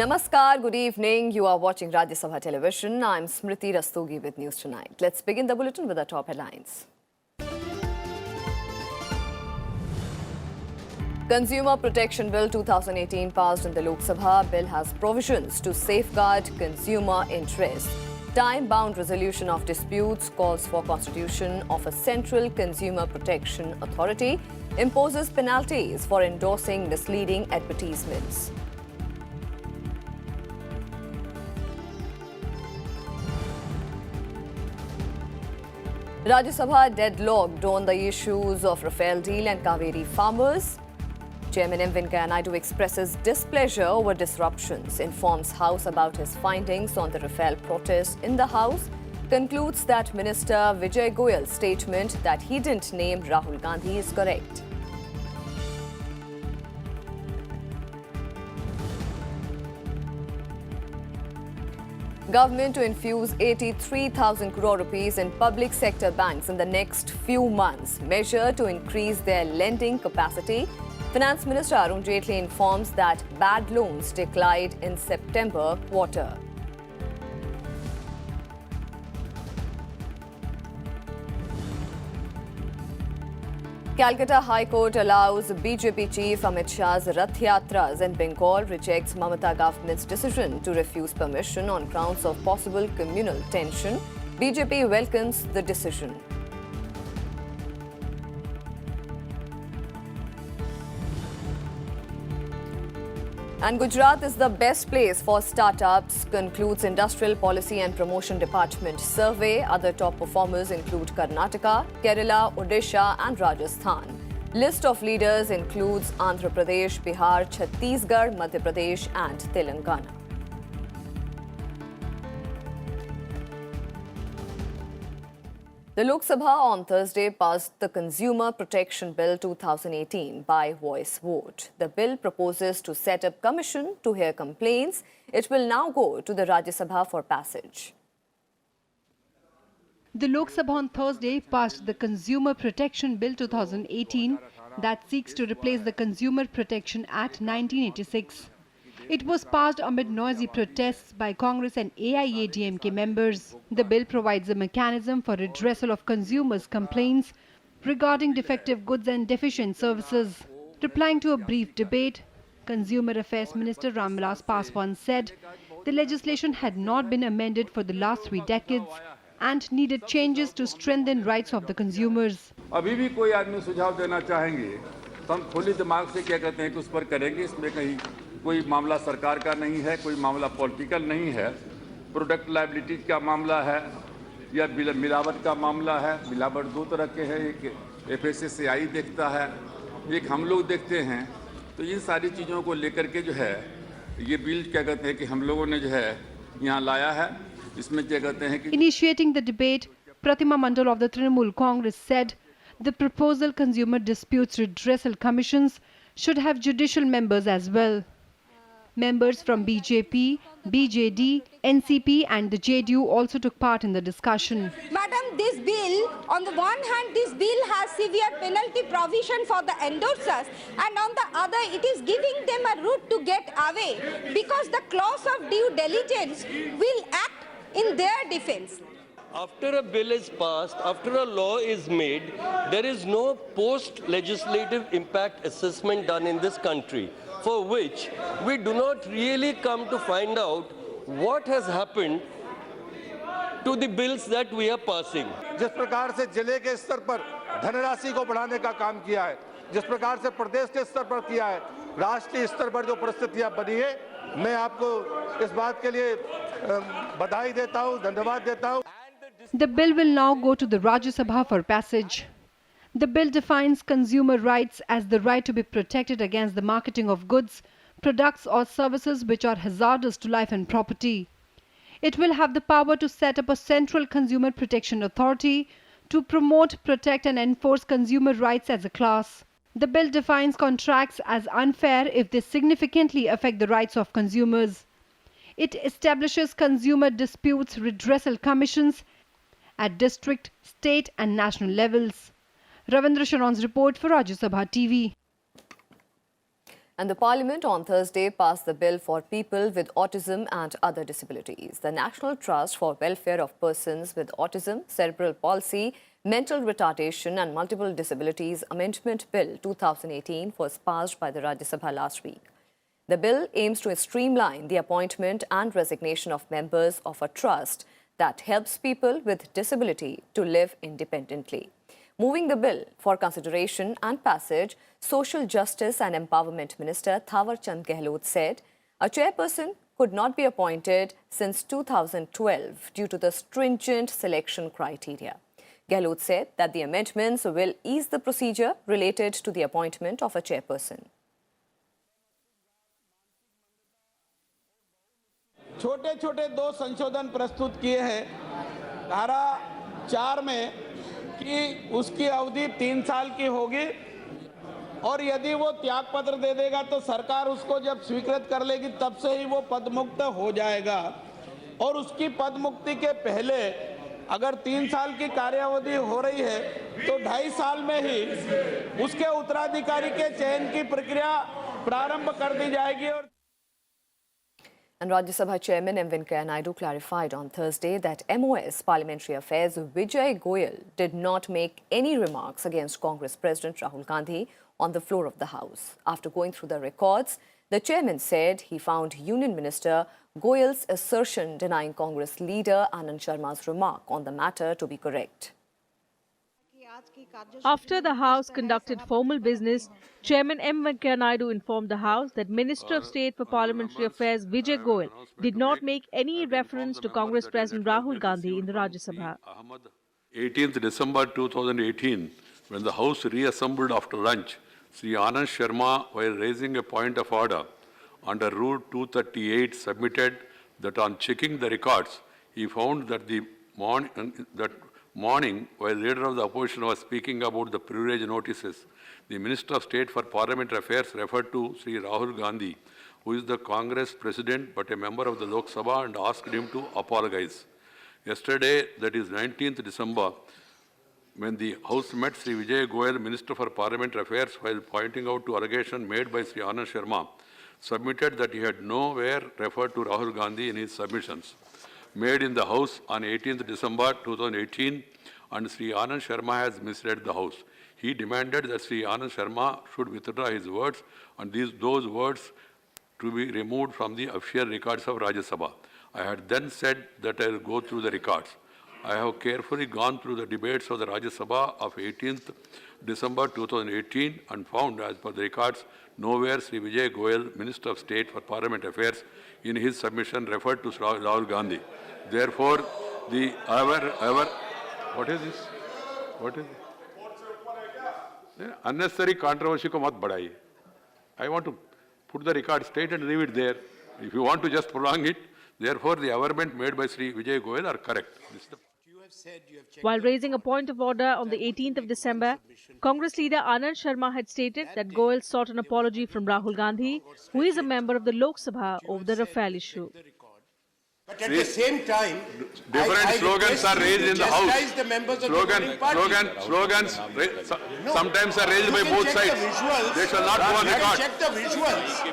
Namaskar, good evening. You are watching Rajya Sabha television. I'm Smriti Rastogi with News Tonight. Let's begin the bulletin with the top headlines. Consumer Protection Bill 2018 passed in the Lok Sabha. Bill has provisions to safeguard consumer interests. Time-bound resolution of disputes, calls for constitution of a central consumer protection authority, imposes penalties for endorsing misleading advertisements. Rajya Sabha deadlocked on the issues of Rafale deal and Kaveri farmers. Chairman M. Venkaiah Naidu expresses displeasure over disruptions, informs House about his findings on the Rafale protest in the House, concludes that Minister Vijay Goyal's statement that he didn't name Rahul Gandhi is correct. Government to infuse 83,000 crore rupees in public sector banks in the next few months. Measure to increase their lending capacity. Finance Minister Arun Jaitley informs that bad loans declined in September quarter. Calcutta High Court allows BJP Chief Amit Shah's Rath Yatras in Bengal, rejects Mamata government's decision to refuse permission on grounds of possible communal tension. BJP welcomes the decision. And Gujarat is the best place for startups, concludes Industrial Policy and Promotion Department survey. Other top performers include Karnataka, Kerala, Odisha and Rajasthan. List of leaders includes Andhra Pradesh, Bihar, Chhattisgarh, Madhya Pradesh and Telangana. The Lok Sabha on Thursday passed the Consumer Protection Bill 2018 by voice vote. The bill proposes to set up a commission to hear complaints. It will now go to the Rajya Sabha for passage. The Lok Sabha on Thursday passed the Consumer Protection Bill 2018 that seeks to replace the Consumer Protection Act 1986. It was passed amid noisy protests by Congress and AIADMK members. The bill provides a mechanism for redressal of consumers' complaints regarding defective goods and deficient services. Replying to a brief debate, Consumer Affairs Minister Ramvilas Paswan said the legislation had not been amended for the last 3 decades and needed changes to strengthen rights of the consumers. अभी भी कोई आदमी सुझाव देना चाहेंगे तो हम खुली दिमाग से क्या कहते हैं कि उस पर करेंगे। इसमें कहीं कोई मामला सरकार का नहीं है, कोई मामला पॉलिटिकल नहीं है, प्रोडक्ट लायबिलिटीज का मामला है या मिलावट का मामला है। मिलावट 2 तरह के हैं, एक FSSAI देखता है, एक हम लोग देखते हैं। तो इन सारी चीज़ों को लेकर के जो है ये बिल क्या कहते हैं कि हम लोगों ने जो है यहाँ लाया है। इसमें क्या कहते हैं कि Initiating the debate, Pratima Mandal of the Trinamool Congress said the proposal Consumer Disputes Redressal Commissions should have judicial members as well. Members from BJP, BJD, NCP and the JDU also took part in the discussion. Madam, this bill, on the one hand, this bill has severe penalty provision for the endorsers, and on the other, it is giving them a route to get away because the clause of due diligence will act in their defense. After a bill is passed, after a law is made, there is no post-legislative impact assessment done in this country, for which we do not really come to find out what has happened to the bills that we are passing. जिस प्रकार से जिले के स्तर पर धनराशि को बढ़ाने का काम किया है, जिस प्रकार से प्रदेश के स्तर पर किया है, राष्ट्रीय स्तर पर जो परिस्थितियां बनी है, मैं आपको इस बात के लिए बधाई देता हूं, धन्यवाद देता हूं. The bill will now go to the Rajya Sabha for passage. The bill defines consumer rights as the right to be protected against the marketing of goods, products or services which are hazardous to life and property. It will have the power to set up a central consumer protection authority to promote, protect and enforce consumer rights as a class. The bill defines contracts as unfair if they significantly affect the rights of consumers. It establishes consumer disputes redressal commissions at district, state and national levels. Ravindra Sharon's report for Rajya Sabha TV. And the Parliament on Thursday passed the bill for people with autism and other disabilities. The National Trust for Welfare of Persons with Autism, Cerebral Palsy, Mental Retardation and Multiple Disabilities Amendment Bill 2018 was passed by the Rajya Sabha last week. The bill aims to streamline the appointment and resignation of members of a trust that helps people with disability to live independently. Moving the bill for consideration and passage, Social Justice and Empowerment Minister Thawar Chand Gehlot said a chairperson could not be appointed since 2012 due to the stringent selection criteria. Gehlot said that the amendments will ease the procedure related to the appointment of a chairperson. छोटे छोटे दो संशोधन प्रस्तुत किए हैं धारा 4 में कि उसकी अवधि 3 साल की होगी और यदि वो त्यागपत्र दे देगा तो सरकार उसको जब स्वीकृत कर लेगी तब से ही वो पदमुक्त हो जाएगा और उसकी पदमुक्ति के पहले अगर 3 साल की कार्यावधि हो रही है तो 2.5 साल में ही उसके उत्तराधिकारी के चयन की प्रक्रिया प्रारंभ कर दी जाएगी और And Rajya Sabha Chairman M. Venkaiah Naidu clarified on Thursday that MOS Parliamentary Affairs Vijay Goyal did not make any remarks against Congress President Rahul Gandhi on the floor of the House. After going through the records, the chairman said he found Union Minister Goyal's assertion denying Congress leader Anand Sharma's remark on the matter to be correct. After the House conducted formal business, Chairman M. Venkaiah Naidu informed the House that Minister of State for Parliamentary Affairs Vijay Goyal did not make any reference to Congress President Rahul Gandhi in the Rajya Sabha. 18th December 2018, when the House reassembled after lunch, Sri Anand Sharma, while raising a point of order under Rule 238, submitted that on checking the records, he found that morning, while leader of the opposition was speaking about the privilege notices, the Minister of State for Parliamentary Affairs referred to Sri Rahul Gandhi, who is the Congress President but a member of the Lok Sabha, and asked him to apologize. Yesterday, that is 19th December, when the House met Sri Vijay Goyal, Minister for Parliamentary Affairs, while pointing out to allegation made by Sri Anand Sharma, submitted that he had nowhere referred to Rahul Gandhi in his submissions made in the House on 18th December 2018, and Sri Anand Sharma has misread the House. He demanded that Sri Anand Sharma should withdraw his words and those words to be removed from the official records of Rajya Sabha. I had then said that I will go through the records. I have carefully gone through the debates of the Rajya Sabha of 18th December 2018 and found, as per the records, nowhere Sri Vijay Goyal, Minister of State for Parliament Affairs, in his submission referred to Rahul Gandhi. Therefore, what is this? What is it? Unnecessary controversy ko mat badhaiye. I want to put the record straight and leave it there. If you want to just prolong it, therefore the averment made by Sri Vijay Goyal are correct. While raising a point of order on the 18th of December, Congress leader Anand Sharma had stated that Goyal sought an apology from Rahul Gandhi, who is a member of the Lok Sabha, over the Rafale issue. But at the same time, different slogans are raised in the House. Slogans sometimes are raised by both sides. They shall not go on record. check the visuals.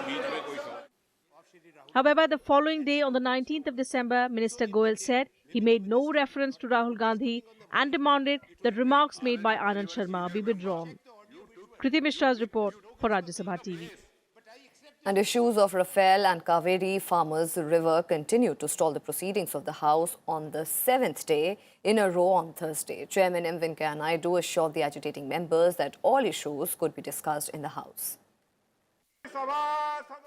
However, the following day, on the 19th of December, Minister Goyal said he made no reference to Rahul Gandhi and demanded that remarks made by Anand Sharma be withdrawn. Kriti Mishra's report for Rajya Sabha TV. And issues of Rafale and Kaveri Farmers River continue to stall the proceedings of the House on the 7th day in a row on Thursday. Chairman M. Venkaiah Naidu assured the agitating members that all issues could be discussed in the House.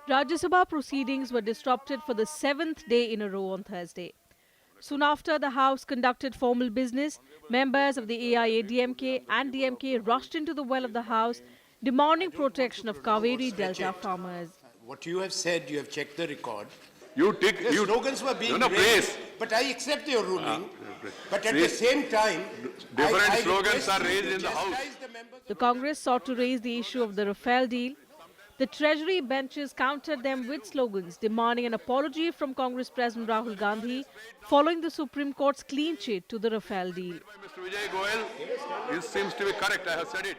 Rajya Sabha proceedings were disrupted for the 7th day in a row on Thursday. Soon after the House conducted formal business, members of the AIA-DMK and DMK rushed into the well of the House, demanding protection of Kaveri Delta farmers. What you have said, you have checked the record. You take The slogans were being raised, but I accept your ruling. But at the same time, different I slogans request are raised you to in the House. chastise the members The Congress sought to raise the issue of the Rafale deal. The Treasury benches countered them with slogans demanding an apology from Congress President Rahul Gandhi following the Supreme Court's clean chit to the Rafale deal. Mr. Vijay Goyal, this seems to be correct. I have said it.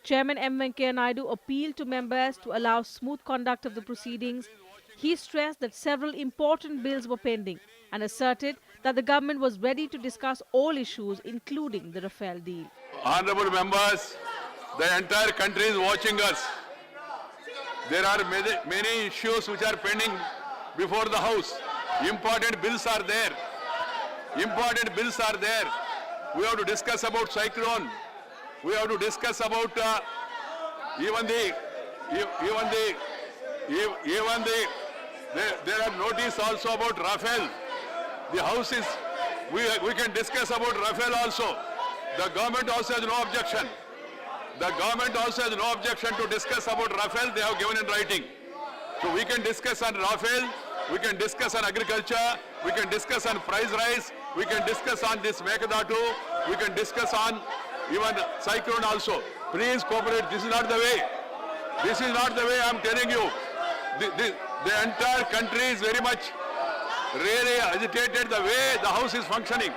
Chairman M. Venkaiah Naidu appealed to members to allow smooth conduct of the proceedings. He stressed that several important bills were pending and asserted that the government was ready to discuss all issues, including the Rafale deal. Honorable members, the entire country is watching us. There are many issues which are pending before the House. Important bills are there. Important bills are there. We have to discuss about cyclone. We have to discuss about there are notice also about Rafale. The House is, we can discuss about Rafale also. The government also has no objection. The government also has no objection to discuss about Rafale. They have given in writing. So we can discuss on Rafale, we can discuss on agriculture, we can discuss on price rise, we can discuss on this Mekadatu, we can discuss on even cyclone also. Please cooperate. This is not the way. This is not the way, I am telling you. The entire country is very much really agitated the way the House is functioning.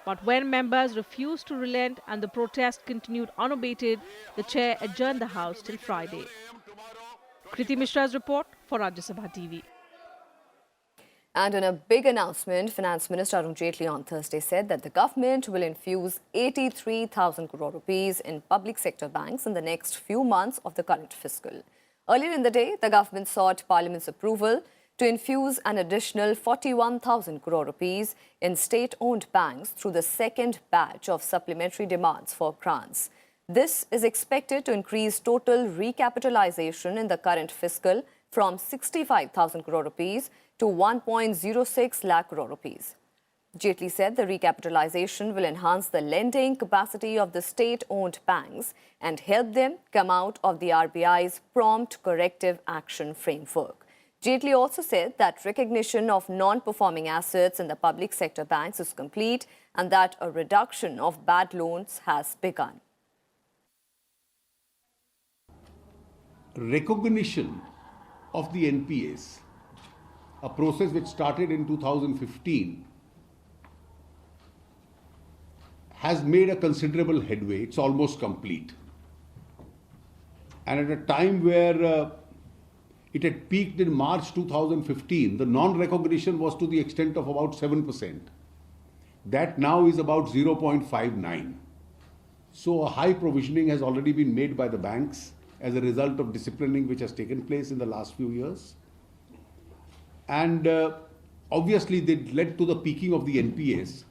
But when members refused to relent and the protest continued unabated, the chair adjourned the House till Friday. Kriti Mishra's report for Rajya Sabha TV. And in a big announcement, Finance Minister Arun Jaitley on Thursday said that the government will infuse 83,000 crore rupees in public sector banks in the next few months of the current fiscal. Earlier in the day, the government sought Parliament's approval to infuse an additional 41,000 crore rupees in state-owned banks through the second batch of supplementary demands for grants. This is expected to increase total recapitalization in the current fiscal from 65,000 crore rupees to 1.06 lakh crore rupees. Jaitley said the recapitalization will enhance the lending capacity of the state-owned banks and help them come out of the RBI's prompt corrective action framework. Jaitley also said that recognition of non-performing assets in the public sector banks is complete and that a reduction of bad loans has begun. Recognition of the NPAs, a process which started in 2015, has made a considerable headway. It's almost complete. And at a time where it had peaked in March 2015, the non-recognition was to the extent of about 7%. That now is about 0.59. So a high provisioning has already been made by the banks as a result of disciplining which has taken place in the last few years. And obviously they led to the peaking of the NPAs,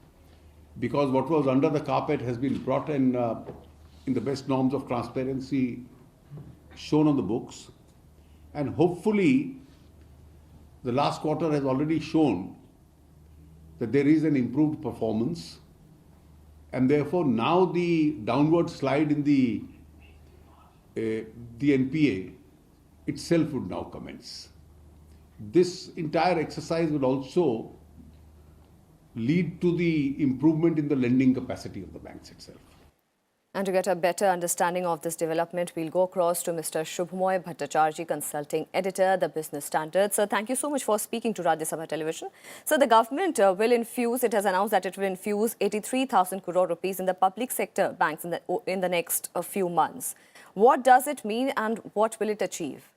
because what was under the carpet has been brought in the best norms of transparency shown on the books. And hopefully the last quarter has already shown that there is an improved performance, and therefore now the downward slide in the NPA itself would now commence. This entire exercise will also lead to the improvement in the lending capacity of the banks itself. And to get a better understanding of this development, we'll go across to Mr. Shubhmoy Bhattacharjee, consulting editor, The Business Standard. Sir, thank you so much for speaking to Rajya Sabha Television. So the government will infuse, it has announced that it will infuse 83,000 crore rupees in the public sector banks in the next few months. What does it mean and what will it achieve?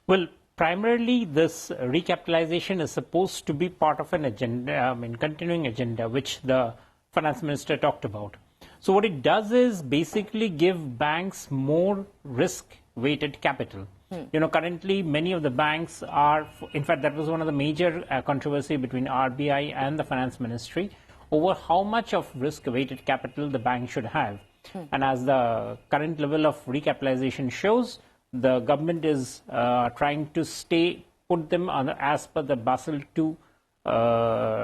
Well, primarily this recapitalization is supposed to be part of an agenda, continuing agenda, which the finance minister talked about. So what it does is basically give banks more risk-weighted capital. You know, currently many of the banks are, in fact, that was one of the major controversy between RBI and the finance ministry over how much of risk-weighted capital the bank should have. And as the current level of recapitalization shows, the government is trying to put them on as per the Basel II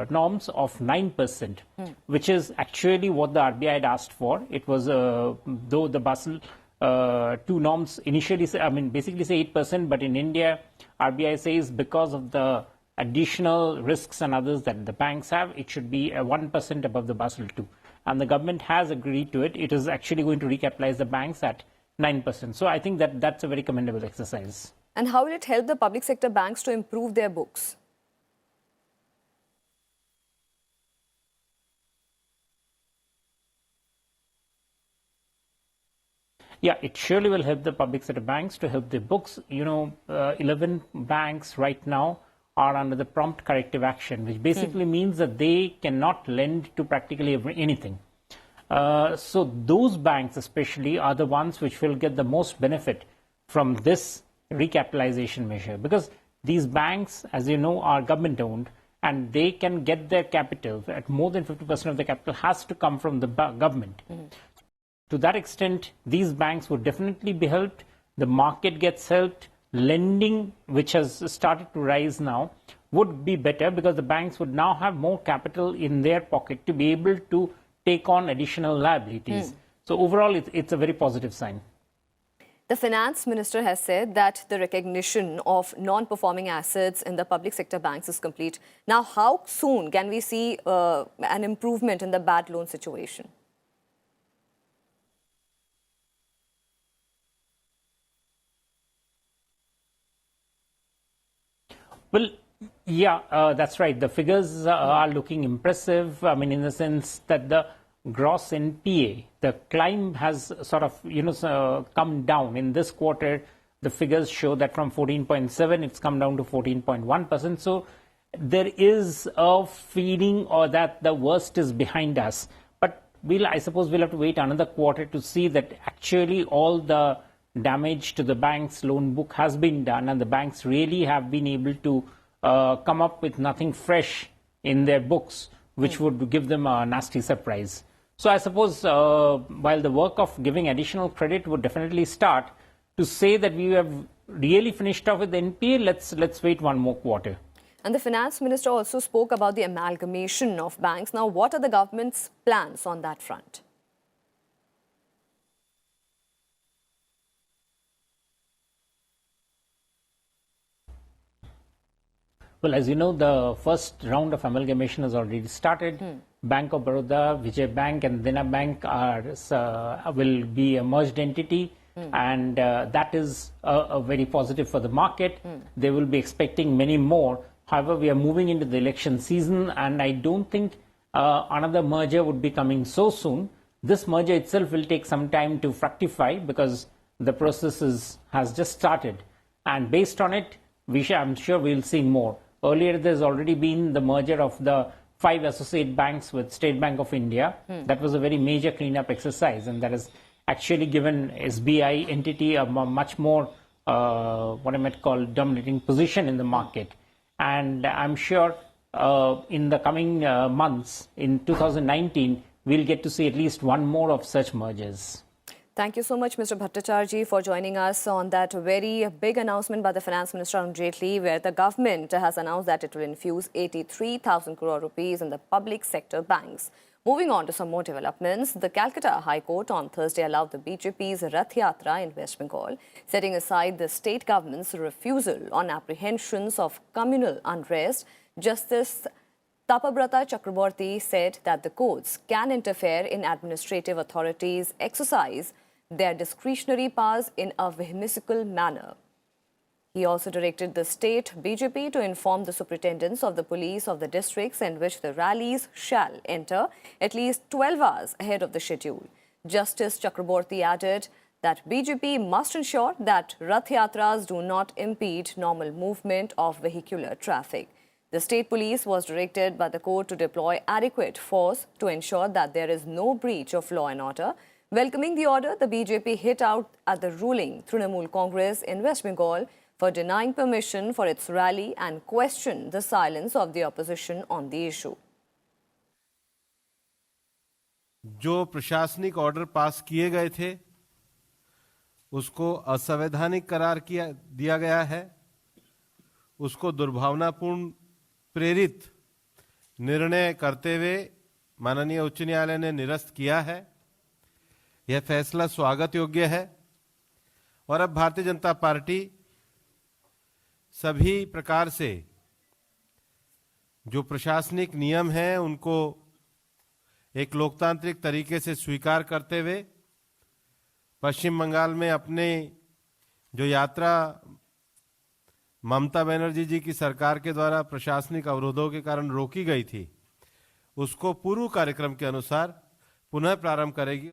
norms of 9%, which is actually what the RBI had asked for. It was, though the Basel II norms initially say, basically say 8%, but in India, RBI says because of the additional risks and others that the banks have, it should be 1% above the Basel II. And the government has agreed to it. It is actually going to recapitalize the banks at 9%. So I think that that's a very commendable exercise. And how will it help the public sector banks to improve their books? Yeah, it surely will help the public sector banks to help their books. 11 banks right now are under the prompt corrective action, which basically means that they cannot lend to practically anything. So those banks especially are the ones which will get the most benefit from this recapitalization measure, because these banks, as you know, are government owned, and they can get their capital at more than 50% of the capital has to come from the government. To that extent, these banks would definitely be helped. The market gets helped. Lending, which has started to rise now, would be better because the banks would now have more capital in their pocket to be able to take on additional liabilities. So overall, it's a very positive sign. The finance minister has said that the recognition of non-performing assets in the public sector banks is complete. Now, how soon can we see an improvement in the bad loan situation? Well, yeah, that's right. The figures are looking impressive. I mean, in the sense that the gross NPA, the climb has sort of, come down. In this quarter, the figures show that from 14.7, it's come down to 14.1%. So there is a feeling or that the worst is behind us. But I suppose we'll have to wait another quarter to see that actually all the damage to the bank's loan book has been done, and the banks really have been able to come up with nothing fresh in their books, which would give them a nasty surprise. So I suppose while the work of giving additional credit would definitely start, to say that we have really finished off with the NPA, let's wait one more quarter. And the finance minister also spoke about the amalgamation of banks. Now, what are the government's plans on that front? Well, as you know, the first round of amalgamation has already started. Bank of Baroda, Vijay Bank and Dena Bank will be a merged entity, and that is very positive for the market. They will be expecting many more. However, we are moving into the election season, and I don't think another merger would be coming so soon. This merger itself will take some time to fructify because the process has just started. And based on it, I'm sure we'll see more. Earlier, there's already been the merger of the 5 associate banks with State Bank of India. That was a very major cleanup exercise, and that has actually given SBI entity a much more, what I might call, dominating position in the market. And I'm sure in the coming months, in 2019, we'll get to see at least one more of such mergers. Thank you so much, Mr. Bhattacharjee, for joining us on that very big announcement by the Finance Minister Arun Jaitley, where the government has announced that it will infuse 83,000 crore rupees in the public sector banks. Moving on to some more developments, the Calcutta High Court on Thursday allowed the BJP's Rath Yatra in West Bengal, setting aside the state government's refusal on apprehensions of communal unrest. Justice Tapabrata Chakraborty said that the courts can interfere in administrative authorities' exercise their discretionary powers in a whimsical manner. He also directed the state BJP to inform the superintendents of the police of the districts in which the rallies shall enter at least 12 hours ahead of the schedule. Justice Chakraborty added that BJP must ensure that Rath Yatras do not impede normal movement of vehicular traffic. The state police was directed by the court to deploy adequate force to ensure that there is no breach of law and order. Welcoming the order, the BJP hit out at the ruling Trinamool Congress in West Bengal for denying permission for its rally and questioned the silence of the opposition on the issue. जो प्रशासनिक order pass किए गए थे उसको असंवैधानिक करार दिया गया है, उसको दुर्भावनापूर्ण प्रेरित निर्णय करते हुए माननीय उच्च न्यायालय ने निरस्त किया है। यह फैसला स्वागत योग्य है और अब भारतीय जनता पार्टी सभी प्रकार से जो प्रशासनिक नियम हैं उनको एक लोकतांत्रिक तरीके से स्वीकार करते हुए पश्चिम बंगाल में अपने जो यात्रा ममता बनर्जी जी की सरकार के द्वारा प्रशासनिक अवरोधों के कारण रोकी गई थी, उसको पूर्व कार्यक्रम के अनुसार पुनः प्रारंभ करेगी।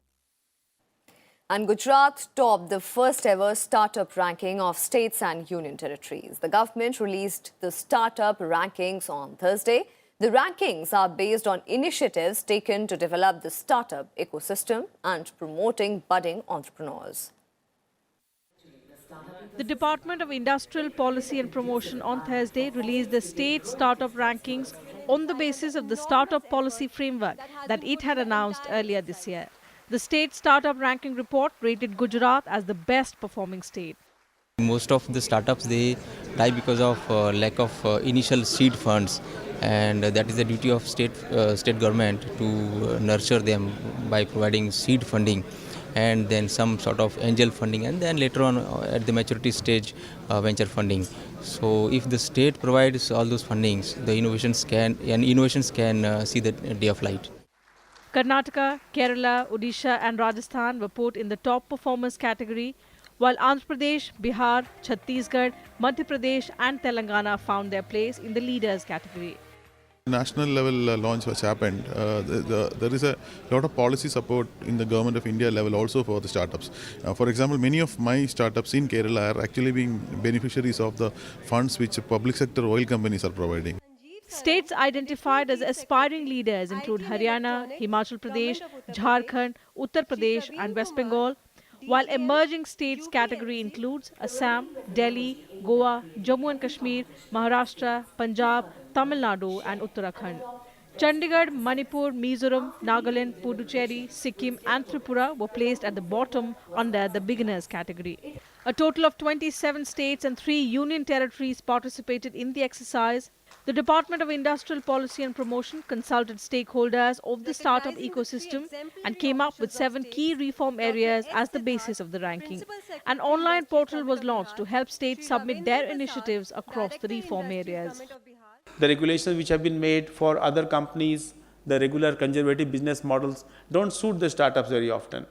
And Gujarat topped the first ever startup ranking of states and union territories. The government released the startup rankings on Thursday. The rankings are based on initiatives taken to develop the startup ecosystem and promoting budding entrepreneurs. The Department of Industrial Policy and Promotion on Thursday released the state startup rankings on the basis of the startup policy framework that it had announced earlier this year. The state startup ranking report rated Gujarat as the best performing state. Most of the startups, they die because of lack of initial seed funds, and that is the duty of state government to nurture them by providing seed funding and then some sort of angel funding, and then later on at the maturity stage venture funding. So if the state provides all those fundings, the innovations can see the day of light. Karnataka, Kerala, Odisha and Rajasthan were put in the top performers category, while Andhra Pradesh, Bihar, Chhattisgarh, Madhya Pradesh and Telangana found their place in the leaders category. National level launch which happened, there is a lot of policy support in the government of India level also for the startups. For example, many of my startups in Kerala are actually being beneficiaries of the funds which public sector oil companies are providing. States identified as aspiring leaders include Haryana, Himachal Pradesh, Jharkhand, Uttar Pradesh and West Bengal, while emerging states category includes Assam, Delhi, Goa, Jammu and Kashmir, Maharashtra, Punjab, Tamil Nadu and Uttarakhand. Chandigarh, Manipur, Mizoram, Nagaland, Puducherry, Sikkim and Tripura were placed at the bottom under the beginners category. A total of 27 states and 3 union territories participated in the exercise. The Department of Industrial Policy and Promotion consulted stakeholders of the startup ecosystem and came up with 7 key reform areas as the basis of the ranking. An online portal was launched to help states submit their initiatives across the reform areas. The regulations which have been made for other companies, the regular conservative business models, don't suit the startups very often.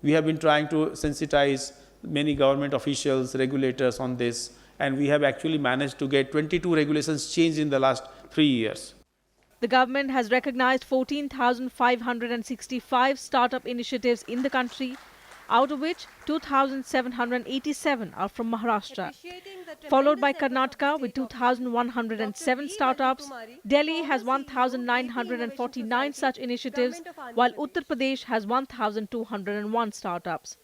We have been trying to sensitize many government officials, regulators on this, and we have actually managed to get 22 regulations changed in the last 3 years. The government has recognized 14,565 startup initiatives in the country, out of which 2,787 are from Maharashtra, followed by Karnataka with 2,107 startups. Delhi has 1,949 such initiatives, while Uttar Pradesh has 1,201 startups.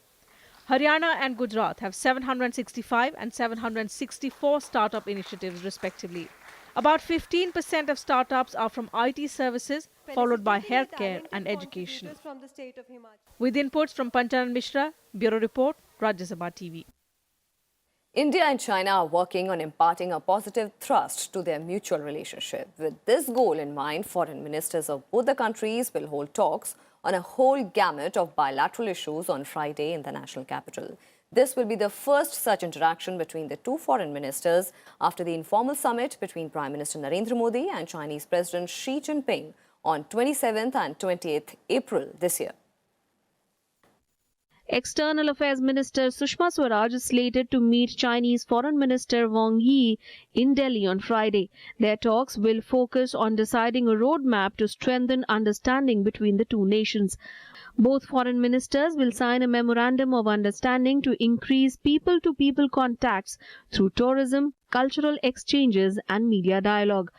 Haryana and Gujarat have 765 and 764 startup initiatives respectively. About 15% of startups are from IT services, followed by healthcare and education. With inputs from Panchanan Mishra, Bureau Report, Rajya Sabha TV. India and China are working on imparting a positive thrust to their mutual relationship. With this goal in mind, foreign ministers of both the countries will hold talks on a whole gamut of bilateral issues on Friday in the national capital. This will be the first such interaction between the two foreign ministers after the informal summit between Prime Minister Narendra Modi and Chinese President Xi Jinping on 27th and 28th April this year. External Affairs Minister Sushma Swaraj is slated to meet Chinese Foreign Minister Wang Yi in Delhi on Friday. Their talks will focus on deciding a roadmap to strengthen understanding between the two nations. Both foreign ministers will sign a memorandum of understanding to increase people-to-people contacts through tourism, cultural exchanges and media dialogue.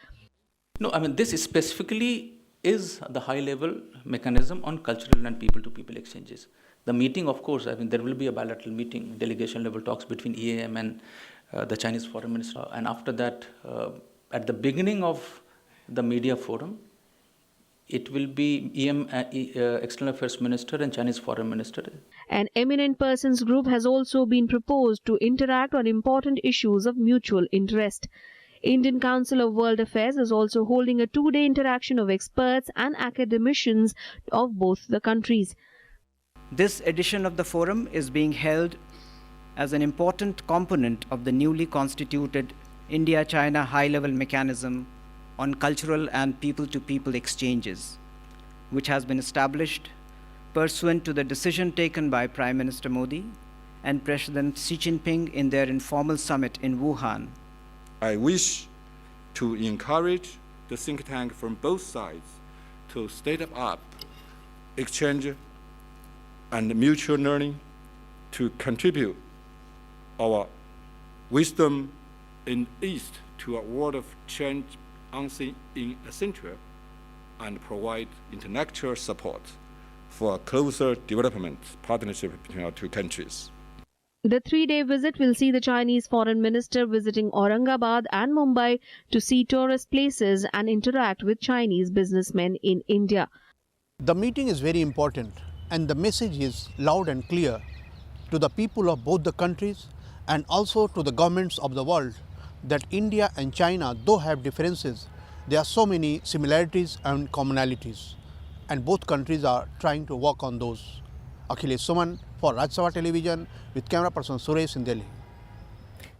No, this specifically is the high-level mechanism on cultural and people-to-people exchanges. The meeting, of course, there will be a bilateral meeting, delegation-level talks between EAM and the Chinese Foreign Minister. And after that, at the beginning of the media forum, it will be EM, External Affairs Minister and Chinese Foreign Minister. An eminent persons group has also been proposed to interact on important issues of mutual interest. Indian Council of World Affairs is also holding a 2-day interaction of experts and academicians of both the countries. This edition of the forum is being held as an important component of the newly constituted India-China high-level mechanism on cultural and people-to-people exchanges, which has been established pursuant to the decision taken by Prime Minister Modi and President Xi Jinping in their informal summit in Wuhan. I wish to encourage the think tank from both sides to step up exchange and mutual learning to contribute our wisdom in the East to a world of change unseen in a century and provide intellectual support for a closer development partnership between our two countries. The 3-day visit will see the Chinese foreign minister visiting Aurangabad and Mumbai to see tourist places and interact with Chinese businessmen in India. The meeting is very important and the message is loud and clear to the people of both the countries and also to the governments of the world that India and China, though have differences, there are so many similarities and commonalities, and both countries are trying to work on those. Akhilesh Suman for Rajya Sabha Television with camera person Suresh in Delhi.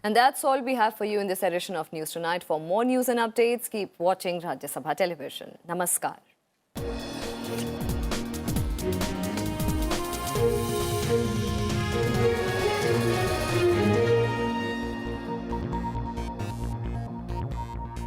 And that's all we have for you in this edition of News Tonight. For more news and updates, keep watching Rajya Sabha Television. Namaskar.